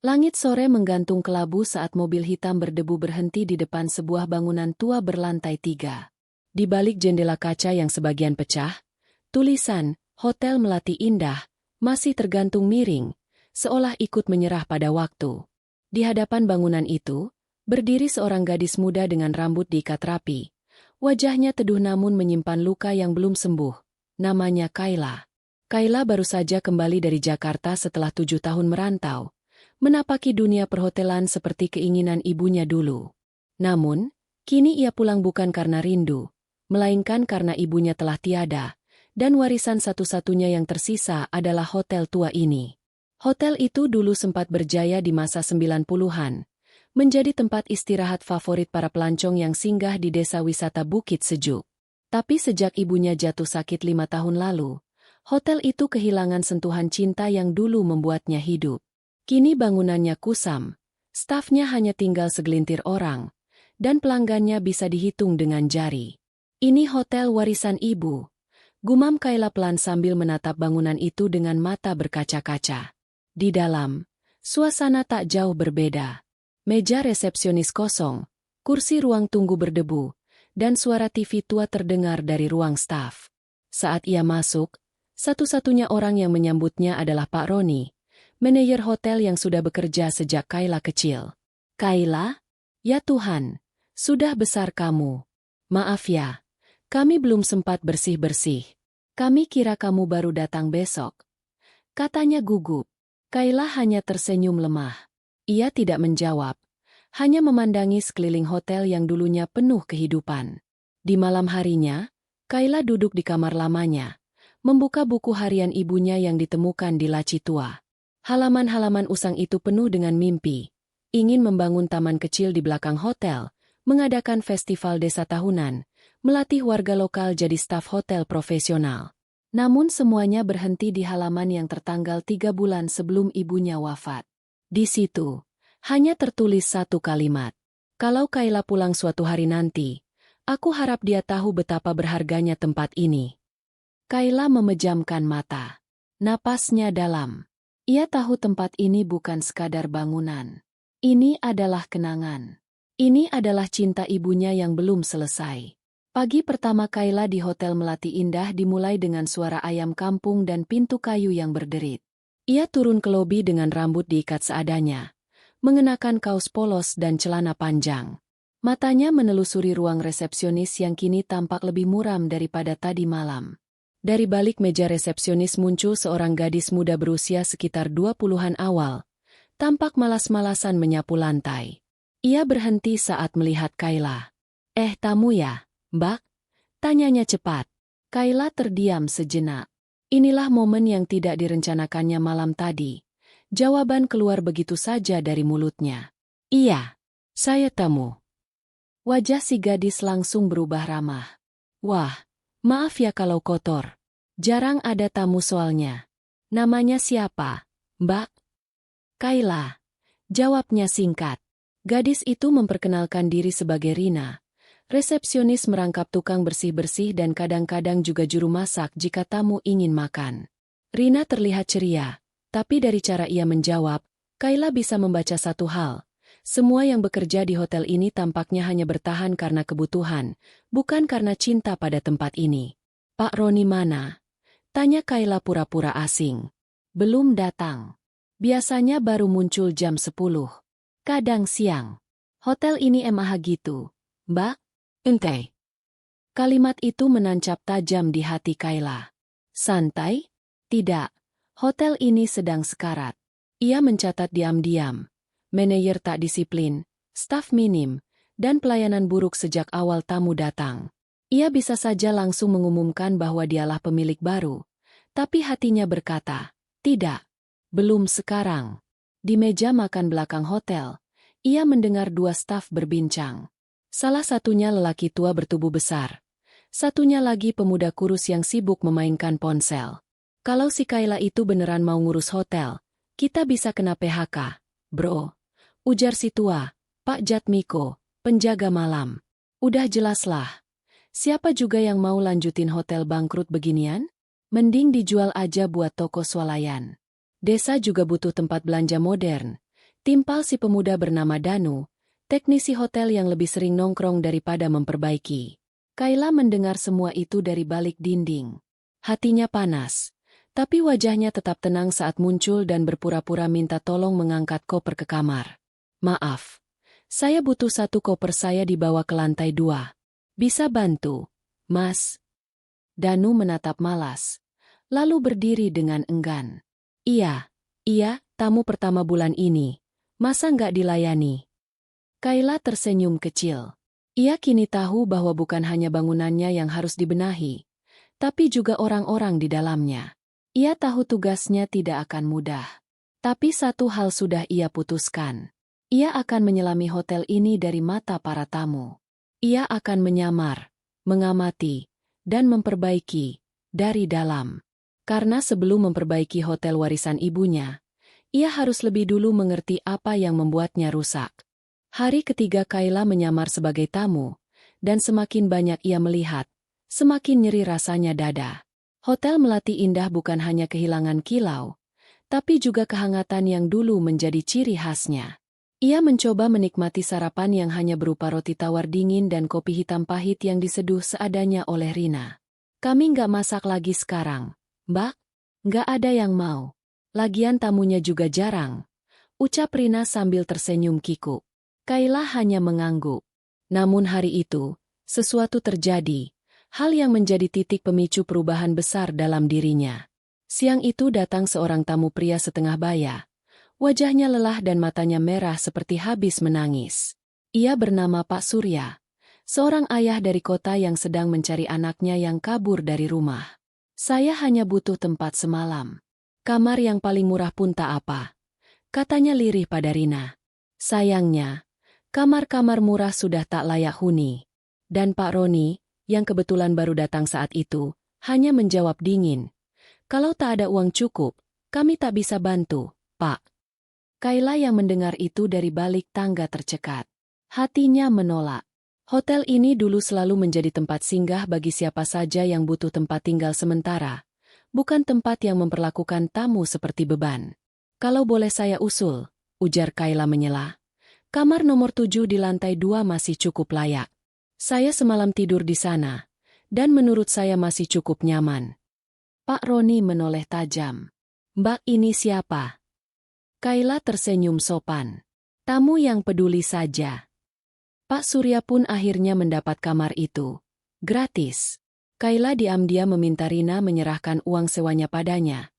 Langit sore menggantung kelabu saat mobil hitam berdebu berhenti di depan sebuah bangunan tua berlantai 3. Di balik jendela kaca yang sebagian pecah, tulisan, Hotel Melati Indah, masih tergantung miring, seolah ikut menyerah pada waktu. Di hadapan bangunan itu, berdiri seorang gadis muda dengan rambut diikat rapi. Wajahnya teduh namun menyimpan luka yang belum sembuh. Namanya Kayla. Kayla baru saja kembali dari Jakarta setelah 7 tahun merantau, menapaki dunia perhotelan seperti keinginan ibunya dulu. Namun, kini ia pulang bukan karena rindu, melainkan karena ibunya telah tiada, dan warisan satu-satunya yang tersisa adalah hotel tua ini. Hotel itu dulu sempat berjaya di masa 90-an, menjadi tempat istirahat favorit para pelancong yang singgah di desa wisata Bukit Sejuk. Tapi sejak ibunya jatuh sakit 5 tahun lalu, hotel itu kehilangan sentuhan cinta yang dulu membuatnya hidup. Kini bangunannya kusam, stafnya hanya tinggal segelintir orang, dan pelanggannya bisa dihitung dengan jari. Ini hotel warisan ibu, gumam Kayla pelan sambil menatap bangunan itu dengan mata berkaca-kaca. Di dalam, suasana tak jauh berbeda. Meja resepsionis kosong, kursi ruang tunggu berdebu, dan suara TV tua terdengar dari ruang staf. Saat ia masuk, satu-satunya orang yang menyambutnya adalah Pak Roni, manajer hotel yang sudah bekerja sejak Kayla kecil. Kayla? Ya Tuhan, sudah besar kamu. Maaf ya, kami belum sempat bersih-bersih. Kami kira kamu baru datang besok. Katanya gugup. Kayla hanya tersenyum lemah. Ia tidak menjawab, hanya memandangi sekeliling hotel yang dulunya penuh kehidupan. Di malam harinya, Kayla duduk di kamar lamanya, membuka buku harian ibunya yang ditemukan di laci tua. Halaman-halaman usang itu penuh dengan mimpi. Ingin membangun taman kecil di belakang hotel, mengadakan festival desa tahunan, melatih warga lokal jadi staf hotel profesional. Namun semuanya berhenti di halaman yang tertanggal 3 bulan sebelum ibunya wafat. Di situ, hanya tertulis satu kalimat. Kalau Kayla pulang suatu hari nanti, aku harap dia tahu betapa berharganya tempat ini. Kayla memejamkan mata. Napasnya dalam. Ia tahu tempat ini bukan sekadar bangunan. Ini adalah kenangan. Ini adalah cinta ibunya yang belum selesai. Pagi pertama Kayla di Hotel Melati Indah dimulai dengan suara ayam kampung dan pintu kayu yang berderit. Ia turun ke lobi dengan rambut diikat seadanya, mengenakan kaos polos dan celana panjang. Matanya menelusuri ruang resepsionis yang kini tampak lebih muram daripada tadi malam. Dari balik meja resepsionis muncul seorang gadis muda berusia sekitar 20-an awal, tampak malas-malasan menyapu lantai. Ia berhenti saat melihat Kayla. Tamu ya, Mbak? Tanyanya cepat. Kayla terdiam sejenak. Inilah momen yang tidak direncanakannya malam tadi. Jawaban keluar begitu saja dari mulutnya. Iya, saya tamu. Wajah si gadis langsung berubah ramah. Wah, maaf ya kalau kotor. Jarang ada tamu soalnya. Namanya siapa, Mbak? Kayla. Jawabnya singkat. Gadis itu memperkenalkan diri sebagai Rina. Resepsionis merangkap tukang bersih-bersih dan kadang-kadang juga juru masak jika tamu ingin makan. Rina terlihat ceria, tapi dari cara ia menjawab, Kayla bisa membaca satu hal. Semua yang bekerja di hotel ini tampaknya hanya bertahan karena kebutuhan, bukan karena cinta pada tempat ini. Pak Roni mana? Tanya Kayla pura-pura asing. Belum datang. Biasanya baru muncul jam 10. Kadang siang. Hotel ini emang gitu, Mbak? Ente. Kalimat itu menancap tajam di hati Kayla. Santai? Tidak. Hotel ini sedang sekarat. Ia mencatat diam-diam. Manajer tak disiplin, staf minim, dan pelayanan buruk sejak awal tamu datang. Ia bisa saja langsung mengumumkan bahwa dialah pemilik baru. Tapi hatinya berkata, tidak. Belum sekarang. Di meja makan belakang hotel, ia mendengar dua staf berbincang. Salah satunya lelaki tua bertubuh besar. Satunya lagi pemuda kurus yang sibuk memainkan ponsel. Kalau si Kayla itu beneran mau ngurus hotel, kita bisa kena PHK, bro. Ujar si tua, Pak Jatmiko, penjaga malam. Udah jelaslah. Siapa juga yang mau lanjutin hotel bangkrut beginian? Mending dijual aja buat toko swalayan. Desa juga butuh tempat belanja modern. Timpal si pemuda bernama Danu, teknisi hotel yang lebih sering nongkrong daripada memperbaiki. Kayla mendengar semua itu dari balik dinding. Hatinya panas, tapi wajahnya tetap tenang saat muncul dan berpura-pura minta tolong mengangkat koper ke kamar. Maaf, saya butuh 1 koper, saya dibawa ke lantai 2. Bisa bantu, Mas? Danu menatap malas, lalu berdiri dengan enggan. Iya, tamu pertama bulan ini. Masa nggak dilayani? Kayla tersenyum kecil. Ia kini tahu bahwa bukan hanya bangunannya yang harus dibenahi, tapi juga orang-orang di dalamnya. Ia tahu tugasnya tidak akan mudah. Tapi satu hal sudah ia putuskan. Ia akan menyelami hotel ini dari mata para tamu. Ia akan menyamar, mengamati, dan memperbaiki dari dalam. Karena sebelum memperbaiki hotel warisan ibunya, ia harus lebih dulu mengerti apa yang membuatnya rusak. Hari ketiga Kayla menyamar sebagai tamu, dan semakin banyak ia melihat, semakin nyeri rasanya dada. Hotel Melati Indah bukan hanya kehilangan kilau, tapi juga kehangatan yang dulu menjadi ciri khasnya. Ia mencoba menikmati sarapan yang hanya berupa roti tawar dingin dan kopi hitam pahit yang diseduh seadanya oleh Rina. Kami nggak masak lagi sekarang, Mbak. Nggak ada yang mau. Lagian tamunya juga jarang, ucap Rina sambil tersenyum kikuk. Kayla hanya mengangguk. Namun hari itu, sesuatu terjadi, hal yang menjadi titik pemicu perubahan besar dalam dirinya. Siang itu datang seorang tamu pria setengah baya. Wajahnya lelah dan matanya merah seperti habis menangis. Ia bernama Pak Surya, seorang ayah dari kota yang sedang mencari anaknya yang kabur dari rumah. Saya hanya butuh tempat semalam. Kamar yang paling murah pun tak apa, katanya lirih pada Rina. Sayangnya, kamar-kamar murah sudah tak layak huni. Dan Pak Roni, yang kebetulan baru datang saat itu, hanya menjawab dingin. Kalau tak ada uang cukup, kami tak bisa bantu, Pak. Kayla yang mendengar itu dari balik tangga tercekat. Hatinya menolak. Hotel ini dulu selalu menjadi tempat singgah bagi siapa saja yang butuh tempat tinggal sementara, bukan tempat yang memperlakukan tamu seperti beban. Kalau boleh saya usul, ujar Kayla menyela. Kamar nomor 7 di lantai 2 masih cukup layak. Saya semalam tidur di sana, dan menurut saya masih cukup nyaman. Pak Roni menoleh tajam. Mbak, ini siapa? Kayla tersenyum sopan. Tamu yang peduli saja. Pak Surya pun akhirnya mendapat kamar itu. Gratis. Kayla diam-diam meminta Rina menyerahkan uang sewanya padanya,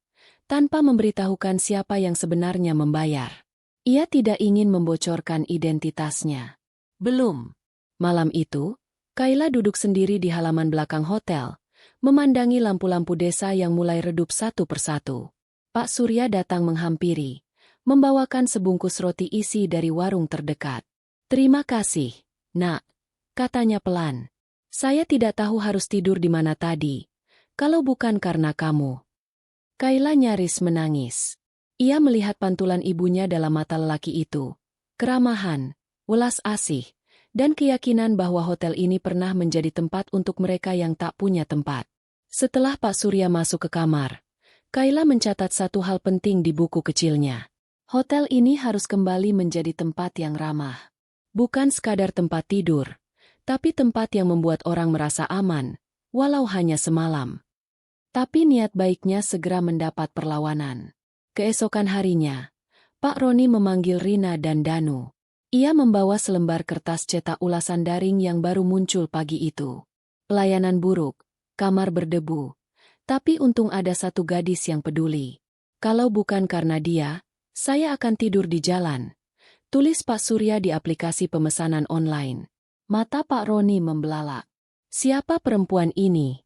tanpa memberitahukan siapa yang sebenarnya membayar. Ia tidak ingin membocorkan identitasnya. Belum. Malam itu, Kayla duduk sendiri di halaman belakang hotel, memandangi lampu-lampu desa yang mulai redup satu persatu. Pak Surya datang menghampiri, membawakan sebungkus roti isi dari warung terdekat. Terima kasih, Nak, katanya pelan. Saya tidak tahu harus tidur di mana tadi, kalau bukan karena kamu. Kayla nyaris menangis. Ia melihat pantulan ibunya dalam mata lelaki itu. Keramahan, welas asih, dan keyakinan bahwa hotel ini pernah menjadi tempat untuk mereka yang tak punya tempat. Setelah Pak Surya masuk ke kamar, Kayla mencatat satu hal penting di buku kecilnya. Hotel ini harus kembali menjadi tempat yang ramah. Bukan sekadar tempat tidur, tapi tempat yang membuat orang merasa aman, walau hanya semalam. Tapi niat baiknya segera mendapat perlawanan. Keesokan harinya, Pak Roni memanggil Rina dan Danu. Ia membawa selembar kertas cetak ulasan daring yang baru muncul pagi itu. Pelayanan buruk, kamar berdebu. Tapi untung ada satu gadis yang peduli. Kalau bukan karena dia, saya akan tidur di jalan. Tulis Pak Surya di aplikasi pemesanan online. Mata Pak Roni membelalak. Siapa perempuan ini?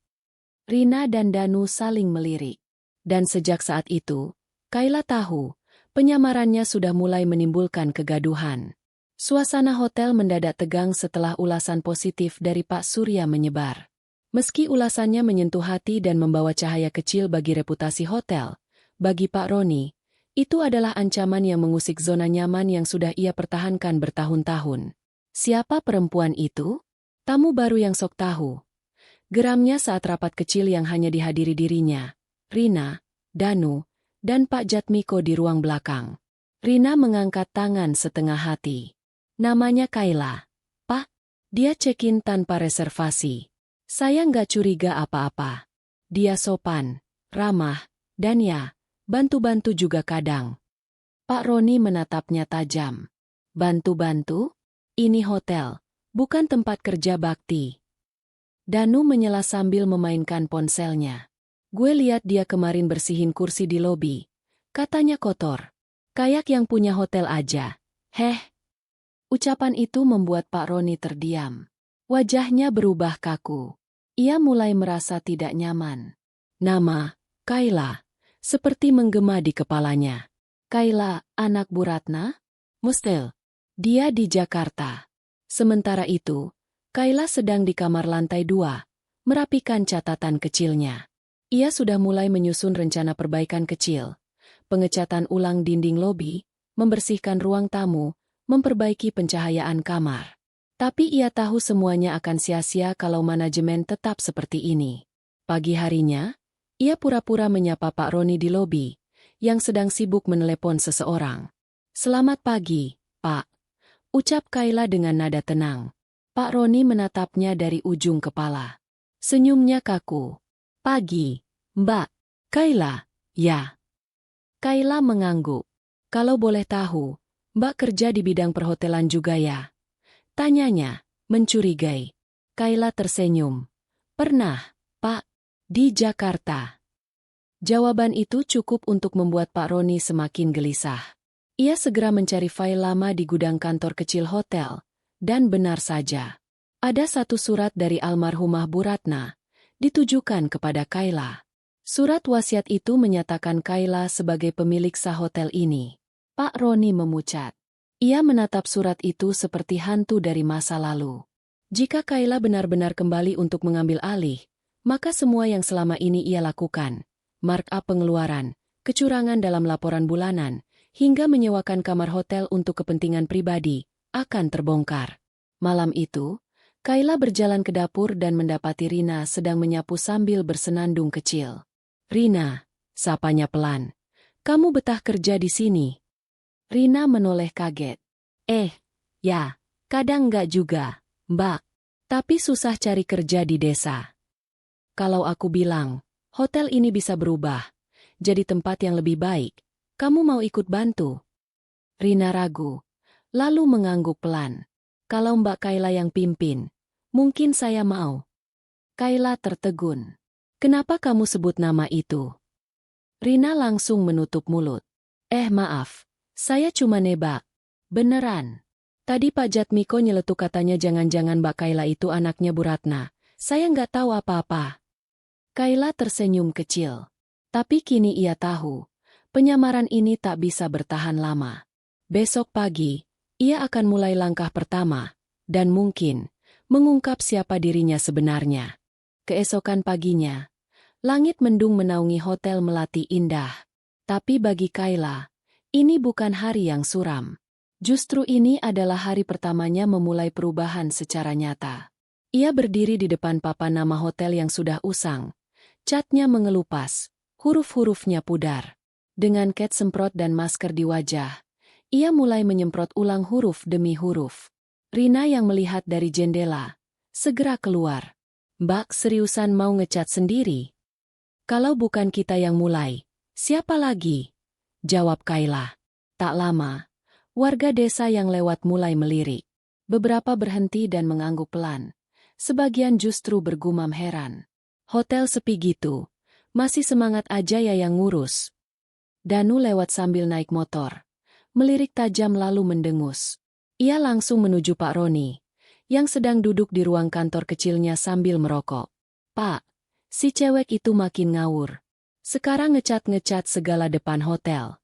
Rina dan Danu saling melirik. Dan sejak saat itu, Kayla tahu, penyamarannya sudah mulai menimbulkan kegaduhan. Suasana hotel mendadak tegang setelah ulasan positif dari Pak Surya menyebar. Meski ulasannya menyentuh hati dan membawa cahaya kecil bagi reputasi hotel, bagi Pak Roni, itu adalah ancaman yang mengusik zona nyaman yang sudah ia pertahankan bertahun-tahun. Siapa perempuan itu? Tamu baru yang sok tahu. Geramnya saat rapat kecil yang hanya dihadiri dirinya, Rina, Danu, dan Pak Jatmiko di ruang belakang. Rina mengangkat tangan setengah hati. Namanya Kayla. Pak, dia check-in tanpa reservasi. Saya nggak curiga apa-apa. Dia sopan, ramah, dan ya, bantu-bantu juga kadang. Pak Roni menatapnya tajam. Bantu-bantu? Ini hotel, bukan tempat kerja bakti. Danu menyela sambil memainkan ponselnya. Gue lihat dia kemarin bersihin kursi di lobi. Katanya kotor. Kayak yang punya hotel aja. Heh. Ucapan itu membuat Pak Roni terdiam. Wajahnya berubah kaku. Ia mulai merasa tidak nyaman. Nama, Kayla, seperti menggema di kepalanya. Kayla, anak Bu Ratna? Mustel. Dia di Jakarta. Sementara itu, Kayla sedang di kamar lantai 2, merapikan catatan kecilnya. Ia sudah mulai menyusun rencana perbaikan kecil. Pengecatan ulang dinding lobi, membersihkan ruang tamu, memperbaiki pencahayaan kamar. Tapi ia tahu semuanya akan sia-sia kalau manajemen tetap seperti ini. Pagi harinya, ia pura-pura menyapa Pak Roni di lobi, yang sedang sibuk menelepon seseorang. Selamat pagi, Pak. Ucap Kayla dengan nada tenang. Pak Roni menatapnya dari ujung kepala. Senyumnya kaku. Pagi, Mbak. Kayla, ya. Kayla mengangguk. Kalau boleh tahu, Mbak kerja di bidang perhotelan juga ya? Tanyanya, mencurigai. Kayla tersenyum. Pernah, Pak, di Jakarta. Jawaban itu cukup untuk membuat Pak Roni semakin gelisah. Ia segera mencari file lama di gudang kantor kecil hotel, dan benar saja. Ada satu surat dari almarhumah Bu Ratna, ditujukan kepada Kayla. Surat wasiat itu menyatakan Kayla sebagai pemilik sah hotel ini. Pak Roni memucat. Ia menatap surat itu seperti hantu dari masa lalu. Jika Kayla benar-benar kembali untuk mengambil alih, maka semua yang selama ini ia lakukan, markup pengeluaran, kecurangan dalam laporan bulanan, hingga menyewakan kamar hotel untuk kepentingan pribadi, akan terbongkar. Malam itu, Kayla berjalan ke dapur dan mendapati Rina sedang menyapu sambil bersenandung kecil. Rina, sapanya pelan. Kamu betah kerja di sini? Rina menoleh kaget. Ya, kadang nggak juga, Mbak. Tapi susah cari kerja di desa. Kalau aku bilang, hotel ini bisa berubah, jadi tempat yang lebih baik, kamu mau ikut bantu? Rina ragu, lalu mengangguk pelan. Kalau Mbak Kayla yang pimpin, mungkin saya mau. Kayla tertegun. Kenapa kamu sebut nama itu? Rina langsung menutup mulut. Maaf, saya cuma nebak. Beneran. Tadi Pak Jatmiko nyeletuk katanya jangan-jangan Mbak Kayla itu anaknya Bu Ratna. Saya nggak tahu apa-apa. Kayla tersenyum kecil. Tapi kini ia tahu, penyamaran ini tak bisa bertahan lama. Besok pagi, ia akan mulai langkah pertama, dan mungkin, mengungkap siapa dirinya sebenarnya. Keesokan paginya, langit mendung menaungi Hotel Melati Indah. Tapi bagi Kayla, ini bukan hari yang suram. Justru ini adalah hari pertamanya memulai perubahan secara nyata. Ia berdiri di depan papan nama hotel yang sudah usang. Catnya mengelupas, huruf-hurufnya pudar. Dengan cat semprot dan masker di wajah, ia mulai menyemprot ulang huruf demi huruf. Rina yang melihat dari jendela, segera keluar. Mbak seriusan mau ngecat sendiri? Kalau bukan kita yang mulai, siapa lagi? Jawab Kayla. Tak lama, warga desa yang lewat mulai melirik. Beberapa berhenti dan mengangguk pelan. Sebagian justru bergumam heran. Hotel sepi gitu, masih semangat aja ya yang ngurus. Danu lewat sambil naik motor. Melirik tajam lalu mendengus. Ia langsung menuju Pak Roni, yang sedang duduk di ruang kantor kecilnya sambil merokok. Pak, si cewek itu makin ngawur. Sekarang ngecat-ngecat segala depan hotel.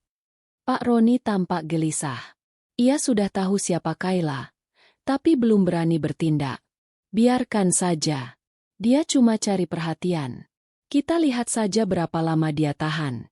Pak Roni tampak gelisah. Ia sudah tahu siapa Kayla, tapi belum berani bertindak. Biarkan saja. Dia cuma cari perhatian. Kita lihat saja berapa lama dia tahan.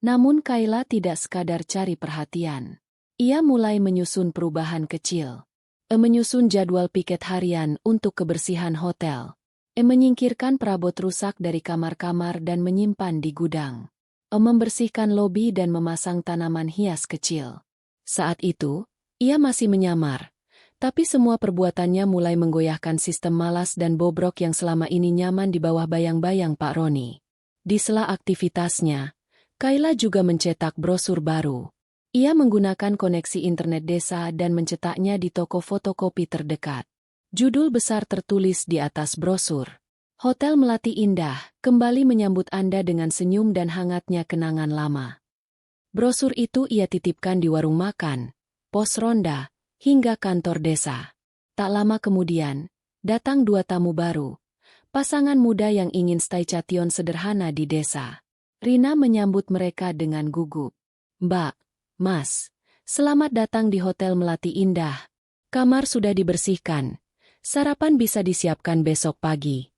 Namun Kayla tidak sekadar cari perhatian. Ia mulai menyusun perubahan kecil. Menyusun jadwal piket harian untuk kebersihan hotel. Menyingkirkan perabot rusak dari kamar-kamar dan menyimpan di gudang. Membersihkan lobi dan memasang tanaman hias kecil. Saat itu, ia masih menyamar. Tapi semua perbuatannya mulai menggoyahkan sistem malas dan bobrok yang selama ini nyaman di bawah bayang-bayang Pak Roni. Di sela aktivitasnya, Kayla juga mencetak brosur baru. Ia menggunakan koneksi internet desa dan mencetaknya di toko fotokopi terdekat. Judul besar tertulis di atas brosur. Hotel Melati Indah, kembali menyambut Anda dengan senyum dan hangatnya kenangan lama. Brosur itu ia titipkan di warung makan, pos ronda, hingga kantor desa. Tak lama kemudian, datang 2 tamu baru. Pasangan muda yang ingin stay cation sederhana di desa. Rina menyambut mereka dengan gugup. "Mbak, Mas, selamat datang di Hotel Melati Indah. Kamar sudah dibersihkan. Sarapan bisa disiapkan besok pagi."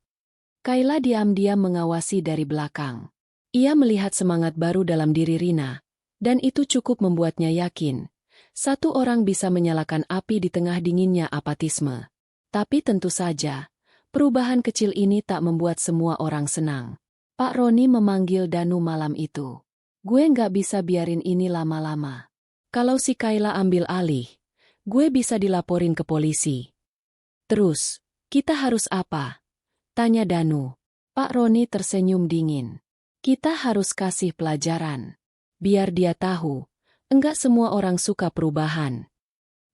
Kayla diam-diam mengawasi dari belakang. Ia melihat semangat baru dalam diri Rina, dan itu cukup membuatnya yakin. Satu orang bisa menyalakan api di tengah dinginnya apatisme. Tapi tentu saja, perubahan kecil ini tak membuat semua orang senang. Pak Roni memanggil Danu malam itu. "Gue nggak bisa biarin ini lama-lama. Kalau si Kayla ambil alih, gue bisa dilaporin ke polisi." "Terus, kita harus apa?" tanya Danu. Pak Roni tersenyum dingin. "Kita harus kasih pelajaran. Biar dia tahu, enggak semua orang suka perubahan."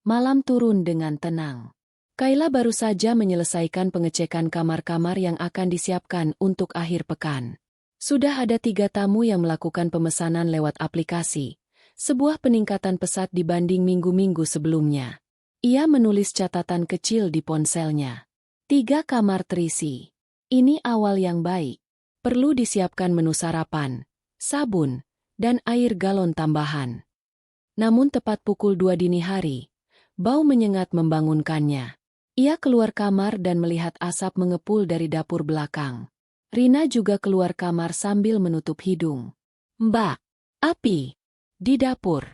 Malam turun dengan tenang. Kayla baru saja menyelesaikan pengecekan kamar-kamar yang akan disiapkan untuk akhir pekan. Sudah ada 3 tamu yang melakukan pemesanan lewat aplikasi, sebuah peningkatan pesat dibanding minggu-minggu sebelumnya. Ia menulis catatan kecil di ponselnya. 3 kamar terisi. Ini awal yang baik. Perlu disiapkan menu sarapan, sabun, dan air galon tambahan. Namun tepat pukul 2 dini hari, bau menyengat membangunkannya. Ia keluar kamar dan melihat asap mengepul dari dapur belakang. Rina juga keluar kamar sambil menutup hidung. "Mbak, api di dapur."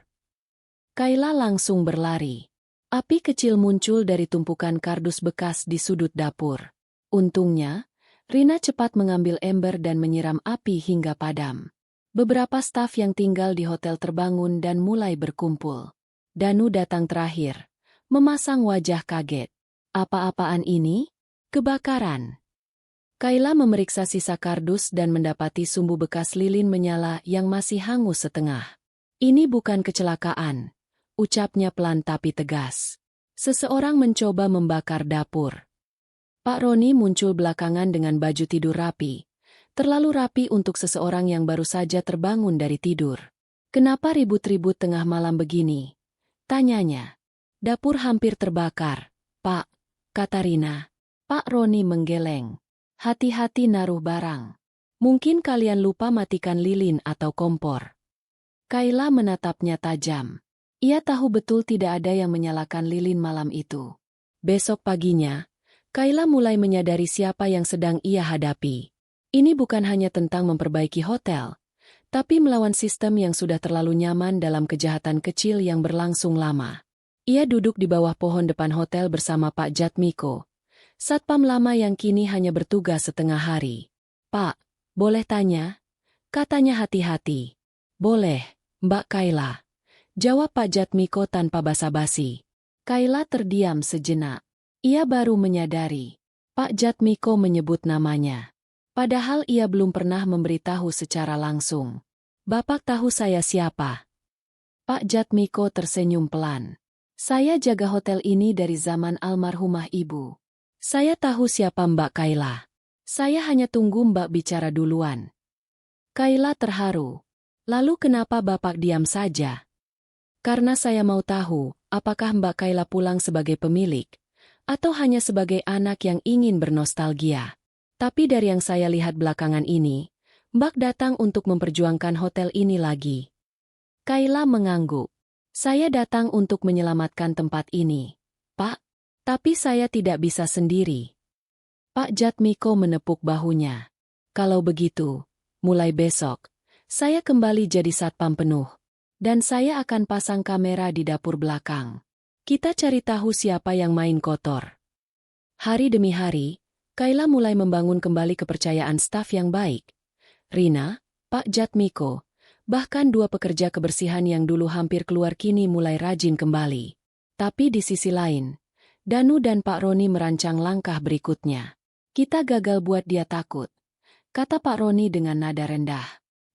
Kayla langsung berlari. Api kecil muncul dari tumpukan kardus bekas di sudut dapur. Untungnya, Rina cepat mengambil ember dan menyiram api hingga padam. Beberapa staf yang tinggal di hotel terbangun dan mulai berkumpul. Danu datang terakhir, memasang wajah kaget. "Apa-apaan ini? Kebakaran." Kayla memeriksa sisa kardus dan mendapati sumbu bekas lilin menyala yang masih hangus setengah. "Ini bukan kecelakaan," ucapnya pelan tapi tegas. "Seseorang mencoba membakar dapur." Pak Roni muncul belakangan dengan baju tidur rapi. Terlalu rapi untuk seseorang yang baru saja terbangun dari tidur. "Kenapa ribut-ribut tengah malam begini?" tanyanya. "Dapur hampir terbakar, Pak," kata Rina. Pak Roni menggeleng. "Hati-hati naruh barang. Mungkin kalian lupa matikan lilin atau kompor." Kayla menatapnya tajam. Ia tahu betul tidak ada yang menyalakan lilin malam itu. Besok paginya, Kayla mulai menyadari siapa yang sedang ia hadapi. Ini bukan hanya tentang memperbaiki hotel, tapi melawan sistem yang sudah terlalu nyaman dalam kejahatan kecil yang berlangsung lama. Ia duduk di bawah pohon depan hotel bersama Pak Jatmiko, satpam lama yang kini hanya bertugas setengah hari. "Pak, boleh tanya?" katanya hati-hati. "Boleh, Mbak Kayla," jawab Pak Jatmiko tanpa basa-basi. Kayla terdiam sejenak. Ia baru menyadari, Pak Jatmiko menyebut namanya. Padahal ia belum pernah memberitahu secara langsung. "Bapak tahu saya siapa?" Pak Jatmiko tersenyum pelan. "Saya jaga hotel ini dari zaman almarhumah ibu. Saya tahu siapa Mbak Kayla. Saya hanya tunggu Mbak bicara duluan." Kayla terharu. "Lalu kenapa Bapak diam saja?" "Karena saya mau tahu, apakah Mbak Kayla pulang sebagai pemilik, atau hanya sebagai anak yang ingin bernostalgia. Tapi dari yang saya lihat belakangan ini, Mbak datang untuk memperjuangkan hotel ini lagi." Kayla mengangguk. "Saya datang untuk menyelamatkan tempat ini, Pak. Tapi saya tidak bisa sendiri." Pak Jatmiko menepuk bahunya. "Kalau begitu, mulai besok, saya kembali jadi satpam penuh. Dan saya akan pasang kamera di dapur belakang. Kita cari tahu siapa yang main kotor." Hari demi hari, Kayla mulai membangun kembali kepercayaan staf yang baik. Rina, Pak Jatmiko, Bahkan dua pekerja kebersihan yang dulu hampir keluar kini mulai rajin kembali. Tapi di sisi lain, Danu dan Pak Roni merancang langkah berikutnya. Kita gagal buat dia takut, kata Pak Roni dengan nada rendah.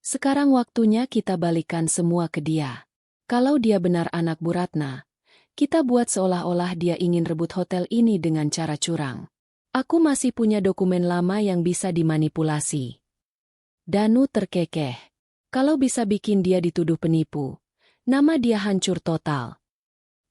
Sekarang waktunya kita balikan semua ke dia. Kalau dia benar anak Bu Ratna, kita buat seolah-olah dia ingin rebut hotel ini dengan cara curang. Aku masih punya dokumen lama yang bisa dimanipulasi. Danu terkekeh. Kalau bisa bikin dia dituduh penipu, nama dia hancur total.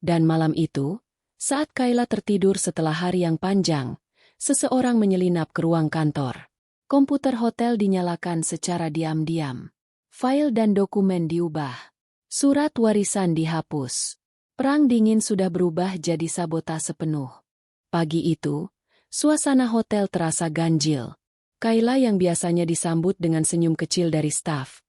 Dan malam itu, saat Kayla tertidur setelah hari yang panjang, seseorang menyelinap ke ruang kantor. Komputer hotel dinyalakan secara diam-diam. File dan dokumen diubah. Surat warisan dihapus. Perang dingin sudah berubah jadi sabotase penuh. Pagi itu, suasana hotel terasa ganjil. Kayla yang biasanya disambut dengan senyum kecil dari staf,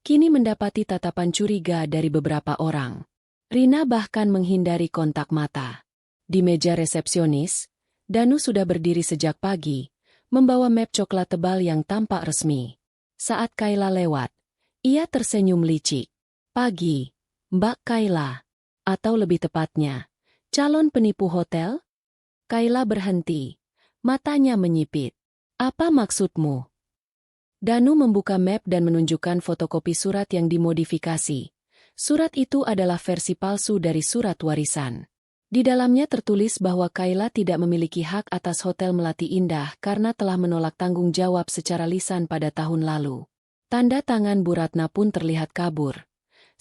kini mendapati tatapan curiga dari beberapa orang. Rina bahkan menghindari kontak mata. Di meja resepsionis, Danu sudah berdiri sejak pagi, membawa map coklat tebal yang tampak resmi. Saat Kayla lewat, ia tersenyum licik. Pagi, Mbak Kayla. Atau lebih tepatnya, calon penipu hotel? Kayla berhenti. Matanya menyipit. Apa maksudmu? Danu membuka map dan menunjukkan fotokopi surat yang dimodifikasi. Surat itu adalah versi palsu dari surat warisan. Di dalamnya tertulis bahwa Kayla tidak memiliki hak atas Hotel Melati Indah karena telah menolak tanggung jawab secara lisan pada tahun lalu. Tanda tangan Bu Ratna pun terlihat kabur.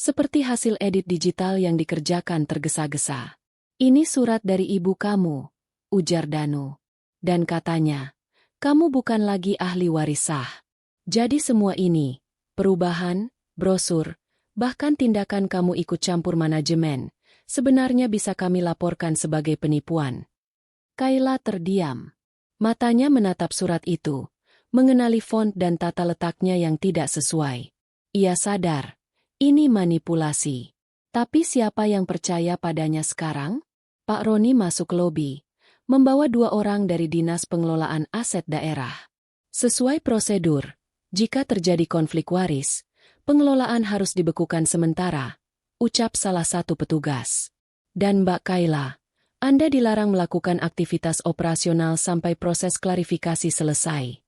Seperti hasil edit digital yang dikerjakan tergesa-gesa. Ini surat dari ibu kamu, ujar Danu. Dan katanya, kamu bukan lagi ahli waris sah. Jadi semua ini, perubahan, brosur, bahkan tindakan kamu ikut campur manajemen, sebenarnya bisa kami laporkan sebagai penipuan. Kayla terdiam. Matanya menatap surat itu, mengenali font dan tata letaknya yang tidak sesuai. Ia sadar, ini manipulasi. Tapi siapa yang percaya padanya sekarang? Pak Roni masuk lobi, membawa dua orang dari Dinas Pengelolaan Aset Daerah. Sesuai prosedur, jika terjadi konflik waris, pengelolaan harus dibekukan sementara, ucap salah satu petugas. Dan Mbak Kayla, Anda dilarang melakukan aktivitas operasional sampai proses klarifikasi selesai.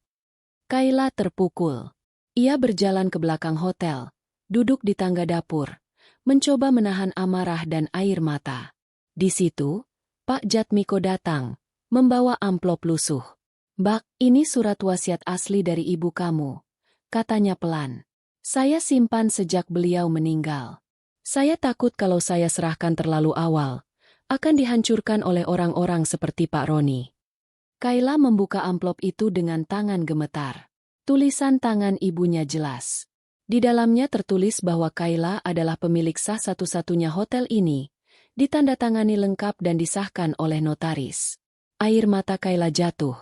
Kayla terpukul. Ia berjalan ke belakang hotel, duduk di tangga dapur, mencoba menahan amarah dan air mata. Di situ, Pak Jatmiko datang, membawa amplop lusuh. Mbak, ini surat wasiat asli dari ibu kamu, katanya pelan. Saya simpan sejak beliau meninggal. Saya takut kalau saya serahkan terlalu awal, akan dihancurkan oleh orang-orang seperti Pak Roni. Kayla membuka amplop itu dengan tangan gemetar. Tulisan tangan ibunya jelas. Di dalamnya tertulis bahwa Kayla adalah pemilik sah satu-satunya hotel ini, ditandatangani lengkap dan disahkan oleh notaris. Air mata Kayla jatuh.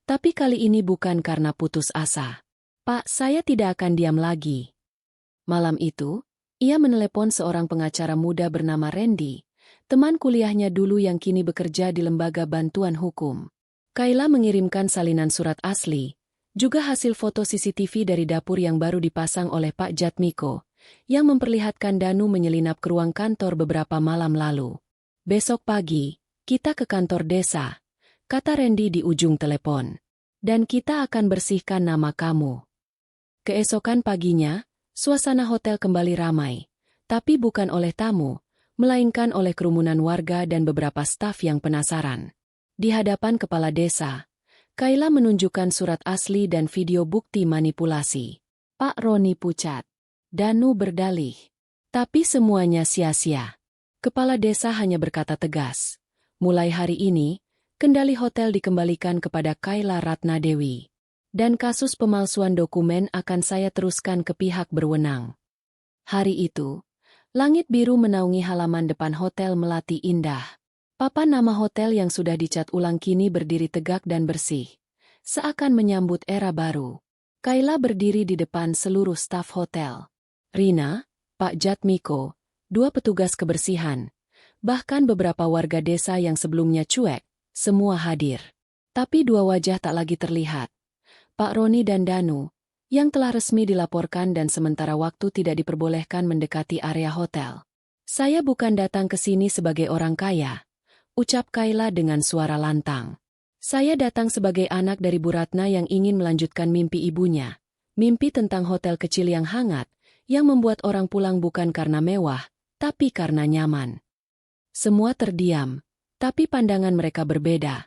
Tapi kali ini bukan karena putus asa. Pak, saya tidak akan diam lagi. Malam itu, ia menelepon seorang pengacara muda bernama Randy, teman kuliahnya dulu yang kini bekerja di lembaga bantuan hukum. Kayla mengirimkan salinan surat asli, juga hasil foto CCTV dari dapur yang baru dipasang oleh Pak Jatmiko, yang memperlihatkan Danu menyelinap ke ruang kantor beberapa malam lalu. Besok pagi, kita ke kantor desa, kata Randy di ujung telepon. Dan kita akan bersihkan nama kamu. Keesokan paginya, suasana hotel kembali ramai, tapi bukan oleh tamu, melainkan oleh kerumunan warga dan beberapa staf yang penasaran. Di hadapan kepala desa, Kayla menunjukkan surat asli dan video bukti manipulasi. Pak Roni pucat. Danu berdalih. Tapi semuanya sia-sia. Kepala desa hanya berkata tegas. Mulai hari ini, kendali hotel dikembalikan kepada Kayla Ratna Dewi. Dan kasus pemalsuan dokumen akan saya teruskan ke pihak berwenang. Hari itu, langit biru menaungi halaman depan Hotel Melati Indah. Papan nama hotel yang sudah dicat ulang kini berdiri tegak dan bersih, seakan menyambut era baru. Kayla berdiri di depan seluruh staf hotel. Rina, Pak Jatmiko, dua petugas kebersihan, bahkan beberapa warga desa yang sebelumnya cuek, semua hadir. Tapi dua wajah tak lagi terlihat. Pak Roni dan Danu, yang telah resmi dilaporkan dan sementara waktu tidak diperbolehkan mendekati area hotel. Saya bukan datang ke sini sebagai orang kaya, ucap Kayla dengan suara lantang. Saya datang sebagai anak dari Bu Ratna yang ingin melanjutkan mimpi ibunya. Mimpi tentang hotel kecil yang hangat, yang membuat orang pulang bukan karena mewah, tapi karena nyaman. Semua terdiam, tapi pandangan mereka berbeda.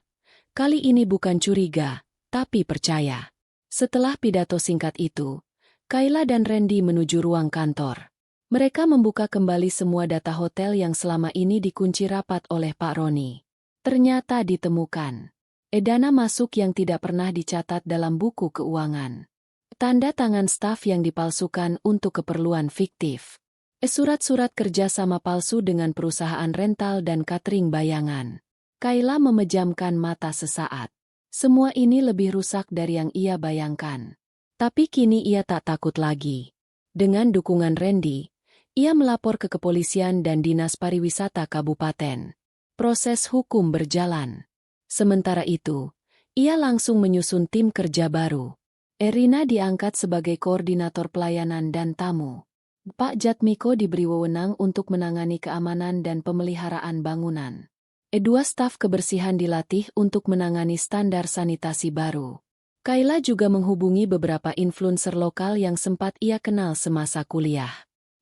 Kali ini bukan curiga, tapi percaya. Setelah pidato singkat itu, Kayla dan Randy menuju ruang kantor. Mereka membuka kembali semua data hotel yang selama ini dikunci rapat oleh Pak Roni. Ternyata ditemukan dana masuk yang tidak pernah dicatat dalam buku keuangan. Tanda tangan staf yang dipalsukan untuk keperluan fiktif. Surat-surat kerjasama palsu dengan perusahaan rental dan catering bayangan. Kayla memejamkan mata sesaat. Semua ini lebih rusak dari yang ia bayangkan. Tapi kini ia tak takut lagi. Dengan dukungan Randy, ia melapor ke kepolisian dan Dinas Pariwisata Kabupaten. Proses hukum berjalan. Sementara itu, ia langsung menyusun tim kerja baru. Erina diangkat sebagai koordinator pelayanan dan tamu. Pak Jatmiko diberi wewenang untuk menangani keamanan dan pemeliharaan bangunan. Dua staf kebersihan dilatih untuk menangani standar sanitasi baru. Kayla juga menghubungi beberapa influencer lokal yang sempat ia kenal semasa kuliah.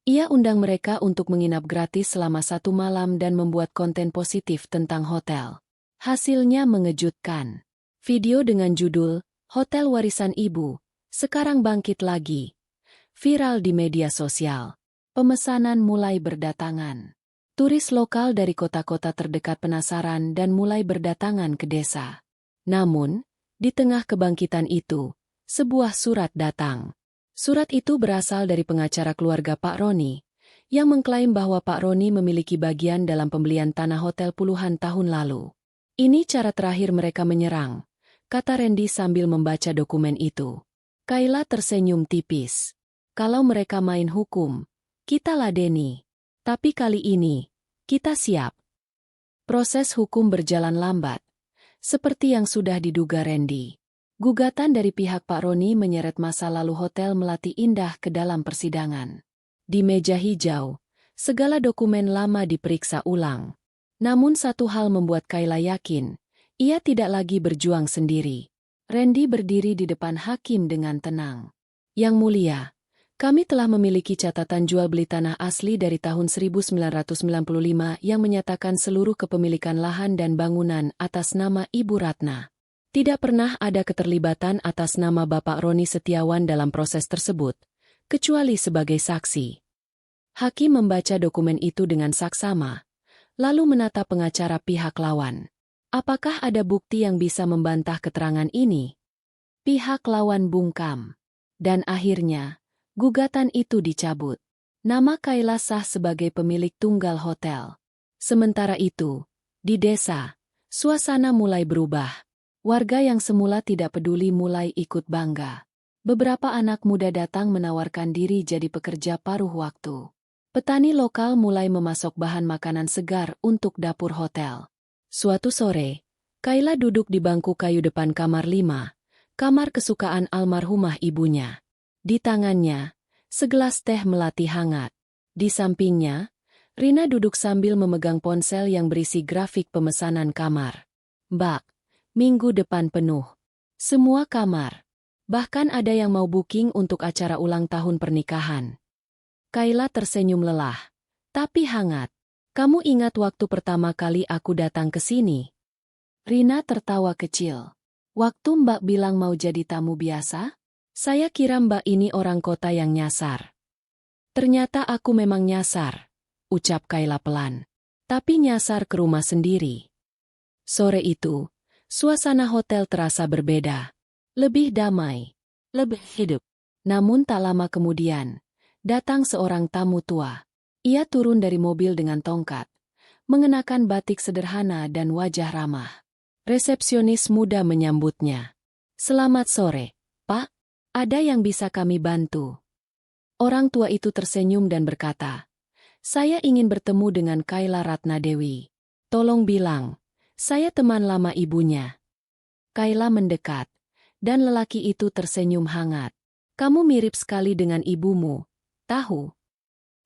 Ia undang mereka untuk menginap gratis selama 1 malam dan membuat konten positif tentang hotel. Hasilnya mengejutkan. Video dengan judul, Hotel Warisan Ibu, sekarang bangkit lagi. Viral di media sosial. Pemesanan mulai berdatangan. Turis lokal dari kota-kota terdekat penasaran dan mulai berdatangan ke desa. Namun, di tengah kebangkitan itu, sebuah surat datang. Surat itu berasal dari pengacara keluarga Pak Roni, yang mengklaim bahwa Pak Roni memiliki bagian dalam pembelian tanah hotel puluhan tahun lalu. Ini cara terakhir mereka menyerang, kata Randy sambil membaca dokumen itu. Kayla tersenyum tipis. Kalau mereka main hukum, kita ladeni. Tapi kali ini, kita siap. Proses hukum berjalan lambat. Seperti yang sudah diduga Randy. Gugatan dari pihak Pak Roni menyeret masa lalu Hotel Melati Indah ke dalam persidangan. Di meja hijau, segala dokumen lama diperiksa ulang. Namun satu hal membuat Kayla yakin, ia tidak lagi berjuang sendiri. Randy berdiri di depan hakim dengan tenang. Yang mulia, kami telah memiliki catatan jual beli tanah asli dari tahun 1995 yang menyatakan seluruh kepemilikan lahan dan bangunan atas nama Ibu Ratna. Tidak pernah ada keterlibatan atas nama Bapak Roni Setiawan dalam proses tersebut, kecuali sebagai saksi. Hakim membaca dokumen itu dengan saksama, lalu menatap pengacara pihak lawan. Apakah ada bukti yang bisa membantah keterangan ini? Pihak lawan bungkam. Dan akhirnya, gugatan itu dicabut. Nama Kayla sah sebagai pemilik tunggal hotel. Sementara itu, di desa, suasana mulai berubah. Warga yang semula tidak peduli mulai ikut bangga. Beberapa anak muda datang menawarkan diri jadi pekerja paruh waktu. Petani lokal mulai memasok bahan makanan segar untuk dapur hotel. Suatu sore, Kayla duduk di bangku kayu depan kamar 5, kamar kesukaan almarhumah ibunya. Di tangannya, segelas teh melati hangat. Di sampingnya, Rina duduk sambil memegang ponsel yang berisi grafik pemesanan kamar. Mbak, minggu depan penuh. Semua kamar. Bahkan ada yang mau booking untuk acara ulang tahun pernikahan. Kayla tersenyum lelah, tapi hangat. Kamu ingat waktu pertama kali aku datang ke sini? Rina tertawa kecil. Waktu Mbak bilang mau jadi tamu biasa? Saya kira Mbak ini orang kota yang nyasar. Ternyata aku memang nyasar, ucap Kayla pelan. Tapi nyasar ke rumah sendiri. Sore itu, suasana hotel terasa berbeda. Lebih damai, lebih hidup. Namun tak lama kemudian, datang seorang tamu tua. Ia turun dari mobil dengan tongkat, mengenakan batik sederhana dan wajah ramah. Resepsionis muda menyambutnya. Selamat sore, Pak. Ada yang bisa kami bantu? Orang tua itu tersenyum dan berkata, saya ingin bertemu dengan Kayla Ratna Dewi. Tolong bilang, saya teman lama ibunya. Kayla mendekat, dan lelaki itu tersenyum hangat. Kamu mirip sekali dengan ibumu, tahu?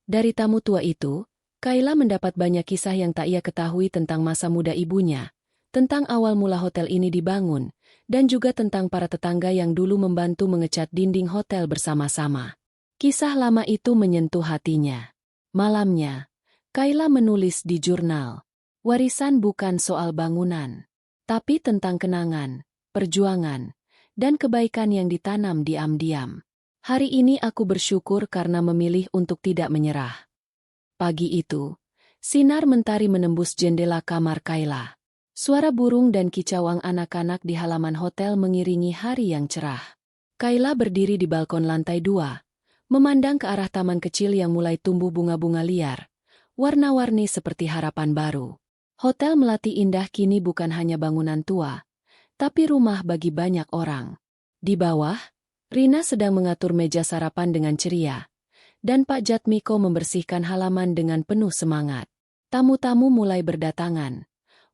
Dari tamu tua itu, Kayla mendapat banyak kisah yang tak ia ketahui tentang masa muda ibunya, tentang awal mula hotel ini dibangun, dan juga tentang para tetangga yang dulu membantu mengecat dinding hotel bersama-sama. Kisah lama itu menyentuh hatinya. Malamnya, Kayla menulis di jurnal. Warisan bukan soal bangunan, tapi tentang kenangan, perjuangan, dan kebaikan yang ditanam diam-diam. Hari ini aku bersyukur karena memilih untuk tidak menyerah. Pagi itu, sinar mentari menembus jendela kamar Kayla. Suara burung dan kicauan anak-anak di halaman hotel mengiringi hari yang cerah. Kayla berdiri di balkon lantai 2, memandang ke arah taman kecil yang mulai tumbuh bunga-bunga liar, warna-warni seperti harapan baru. Hotel Melati Indah kini bukan hanya bangunan tua, tapi rumah bagi banyak orang. Di bawah, Rina sedang mengatur meja sarapan dengan ceria, dan Pak Jatmiko membersihkan halaman dengan penuh semangat. Tamu-tamu mulai berdatangan.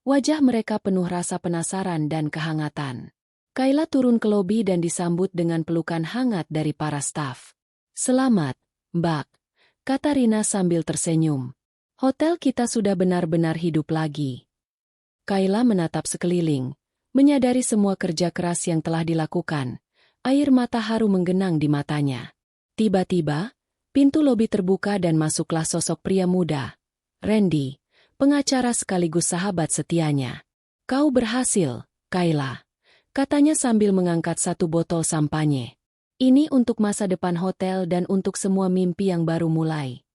Wajah mereka penuh rasa penasaran dan kehangatan. Kayla turun ke lobi dan disambut dengan pelukan hangat dari para staf. "Selamat, Mbak," kata Rina sambil tersenyum. "Hotel kita sudah benar-benar hidup lagi." Kayla menatap sekeliling, menyadari semua kerja keras yang telah dilakukan. Air mata haru menggenang di matanya. Tiba-tiba, pintu lobi terbuka dan masuklah sosok pria muda, Randy, pengacara sekaligus sahabat setianya. "Kau berhasil, Kayla," katanya sambil mengangkat satu botol sampanye. "Ini untuk masa depan hotel dan untuk semua mimpi yang baru mulai."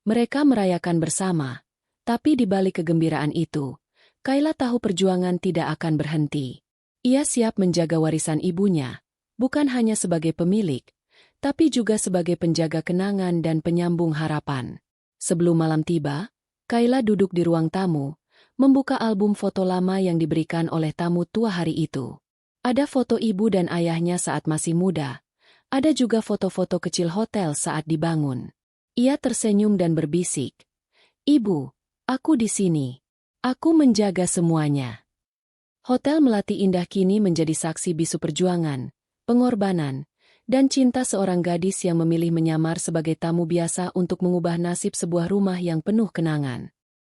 Mereka merayakan bersama, tapi di balik kegembiraan itu, Kayla tahu perjuangan tidak akan berhenti. Ia siap menjaga warisan ibunya, bukan hanya sebagai pemilik, tapi juga sebagai penjaga kenangan dan penyambung harapan. Sebelum malam tiba, Kayla duduk di ruang tamu, membuka album foto lama yang diberikan oleh tamu tua hari itu. Ada foto ibu dan ayahnya saat masih muda. Ada juga foto-foto kecil hotel saat dibangun. Ia tersenyum dan berbisik, "Ibu, aku di sini. Aku menjaga semuanya." Hotel Melati Indah kini menjadi saksi bisu perjuangan, pengorbanan, dan cinta seorang gadis yang memilih menyamar sebagai tamu biasa untuk mengubah nasib sebuah rumah yang penuh kenangan.